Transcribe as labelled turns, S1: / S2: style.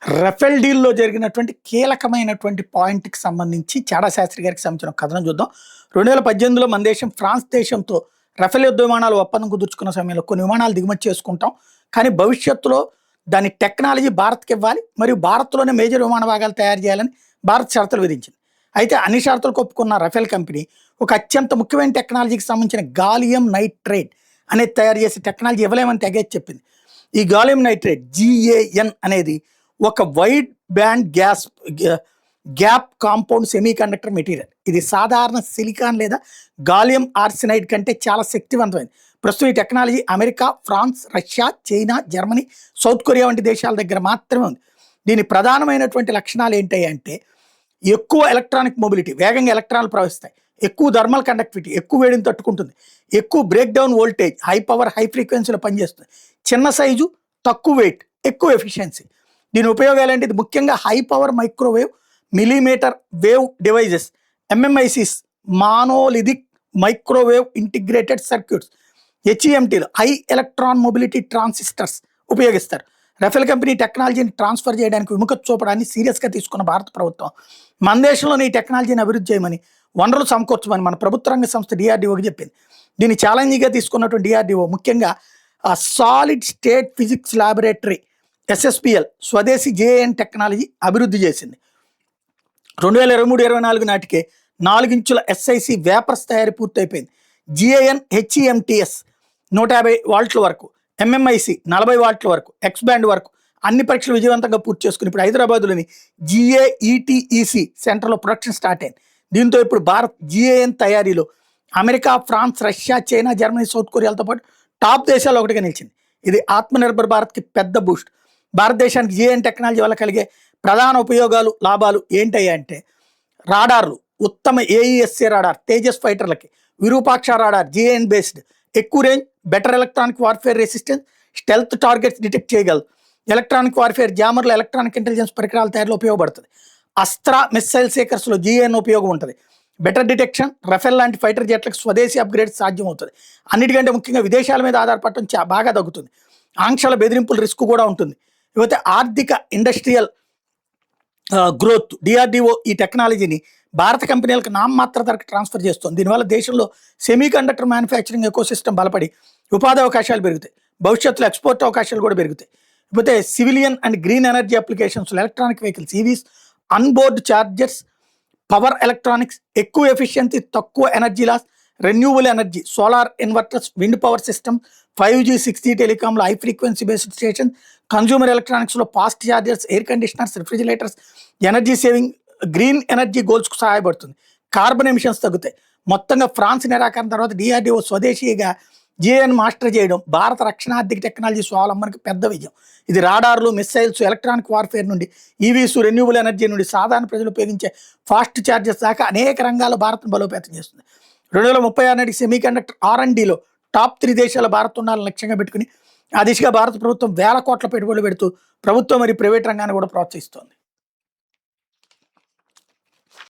S1: Rafale డీల్‌లో జరిగినటువంటి కీలకమైనటువంటి పాయింట్‌కి సంబంధించి చాడా శాస్త్రి గారికి సంబంధించిన ఒక కథనం చూద్దాం. 2018లో మన దేశం ఫ్రాన్స్ దేశంతో రఫేల్ యుద్ధ విమానాల ఒప్పందం కుదుర్చుకున్న సమయంలో కొన్ని విమానాలు దిగుమతి చేసుకుంటాం. కానీ భవిష్యత్తులో దాని టెక్నాలజీ భారత్‌కివ్వాలి. మరియు భారత్‌లోనే మేజర్ విమాన భాగాలు తయారు చేయాలని భారత్ షరతులు విధించింది. అయితే అన్ని షరతులకు ఒప్పుకున్న రఫేల్ కంపెనీ ఒక అత్యంత ముఖ్యమైన టెక్నాలజీకి సంబంధించిన గాలియం నైట్రేట్ అనేది తయారు చేసే టెక్నాలజీ ఇవ్వలేమని తెగేసి చెప్పింది. ఈ గాలియం నైట్రేట్ GaN అనేది ఒక wide band gap compound semiconductor material. ఇది సాధారణ సిలికాన్ లేదా గాలియం ఆర్సినైడ్ కంటే చాలా శక్తివంతమైనది. ప్రస్తుతం ఈ technology America, France, Russia, China, Germany, South Korea వంటి దేశాల దగ్గర మాత్రమే ఉంది. దీని ప్రధానమైనటువంటి లక్షణాలు ఏంటి అంటే ఎక్కువ ఎలక్ట్రానిక్ మొబిలిటీ, వేగంగా ఎలక్ట్రాన్లు ప్రవహిస్తాయి, ఎక్కువ థర్మల్ కండక్టివిటీ, ఎక్కువ వేడిని తట్టుకుంటుంది, ఎక్కువ break down voltage, high power, high ఫ్రీక్వెన్సీలో పనిచేస్తుంది, చిన్న సైజు, తక్కువ వెయిట్, ఎక్కువ ఎఫిషియన్సీ. దీని ఉపయోగాలు ఏంటి? ఇది ముఖ్యంగా high power microwave, millimetre wave devices, MMICs, monolithic microwave integrated circuits, HEMTలు, హై ఎలక్ట్రాన్ మొబిలిటీ ట్రాన్సిస్టర్స్ ఉపయోగిస్తారు. రఫేల్ కంపెనీ టెక్నాలజీని ట్రాన్స్ఫర్ చేయడానికి విముఖత చూపడాన్ని సీరియస్గా తీసుకున్న భారత ప్రభుత్వం మన దేశంలోని ఈ టెక్నాలజీని అభివృద్ధి చేయమని, వనరులు సమకూర్చమని మన ప్రభుత్వ రంగ సంస్థ DRDOకి చెప్పింది. దీన్ని ఛాలెంజ్గా తీసుకున్నటువంటి DRDO ముఖ్యంగా solid state physics laboratory SSPL స్వదేశీ GaN టెక్నాలజీ అభివృద్ధి చేసింది. 2023-24 నాటికే 4 ఇంచుల SiC వేపర్స్ తయారీ పూర్తయిపోయింది. GaN HEMTS 150 వాల్ట్ల వరకు, MMIC 40 వాల్ట్ల వరకు, ఎక్స్ బ్యాండ్ వరకు అన్ని పరీక్షలు విజయవంతంగా పూర్తి చేసుకుని ఇప్పుడు హైదరాబాద్లోని GAETEC సెంటర్లో ప్రొడక్షన్ స్టార్ట్ అయింది. దీంతో ఇప్పుడు భారత్ GaN తయారీలో America, France, Russia, China, Germany, South కొరియాలతో పాటు టాప్ దేశాల్లో ఒకటిగా నిలిచింది. ఇది ఆత్మనిర్భర్ భారత్కి పెద్ద బూస్ట్. భారతదేశానికి GaN టెక్నాలజీ వల్ల కలిగే ప్రధాన ఉపయోగాలు, లాభాలు ఏంటంటే రాడార్లు, ఉత్తమ AESA రాడార్ తేజస్ ఫైటర్లకి, విరూపాక్ష రాడార్ GaN బేస్డ్, ఎక్కువ range, better electronic warfare resistance, stealth targets detect చేయగలదు. ఎలక్ట్రానిక్ వార్ఫేర్ జామర్లు, ఎలక్ట్రానిక్ ఇంటెలిజెన్స్ పరికరాల తయారీలో ఉపయోగపడుతుంది. అస్త్ర మిస్సైల్ సేకర్స్లో GaN ఉపయోగం ఉంటుంది. బెటర్ డిటెక్షన్, రఫేల్ లాంటి ఫైటర్ జెట్లకు స్వదేశీ అప్గ్రేడ్ సాధ్యమవుతుంది. అన్నిటికంటే ముఖ్యంగా విదేశాల మీద ఆధారపడటం బాగా తగ్గుతుంది. ఆంక్షల బెదిరింపుల రిస్క్ కూడా ఉంటుంది. ఇకపోతే ఆర్థిక ఇండస్ట్రియల్ గ్రోత్, DRDO ఈ టెక్నాలజీని భారత కంపెనీలకు నామమాత్ర ధరకు ట్రాన్స్ఫర్ చేస్తుంది. దీనివల్ల దేశంలో సెమీ కండక్టర్ మ్యానుఫ్యాక్చరింగ్ ఎకోసిస్టమ్ బలపడి ఉపాధి అవకాశాలు పెరుగుతాయి. భవిష్యత్తులో ఎక్స్పోర్ట్ అవకాశాలు కూడా పెరుగుతాయి. ఇకపోతే civilian and green energy applications, electronic vehicles, EVs, onboard chargers, power electronics, ఎక్కువ ఎఫిషియన్సీ, తక్కువ energy loss, renewable energy, solar inverters, wind power system, 5G 6G టెలికాంలో high frequency based station, consumer ఎలక్ట్రానిక్స్లో fast chargers, air conditioners, refrigerators, energy saving, green energy గోల్స్కు సహాయపడుతుంది. Carbon emissions తగ్గుతాయి. మొత్తంగా France నిరాకరణ తర్వాత DRDO స్వదేశీగా GaN మాస్టర్ చేయడం భారత రక్షణార్థిక టెక్నాలజీ స్వావలంబనకి పెద్ద విజయం. ఇది రాడార్లు, మిస్సైల్స్, ఎలక్ట్రానిక్ వార్ఫేర్ నుండి EVs, రెన్యూవబుల్ ఎనర్జీ నుండి సాధారణ ప్రజలు ఉపయోగించే ఫాస్ట్ చార్జర్స్ దాకా అనేక రంగాల్లో భారత్ను బలోపేతం చేస్తుంది. 2036 నాటికి సెమీ కండక్టర్ R&Dలో టాప్ 3 దేశాల భారత్ ఉండాలని లక్ష్యంగా పెట్టుకుని ఆ దిశగా భారత ప్రభుత్వం వేల కోట్ల పెట్టుబడులు పెడుతూ ప్రభుత్వం మరియు ప్రైవేట్ రంగాన్ని కూడా ప్రోత్సహిస్తోంది.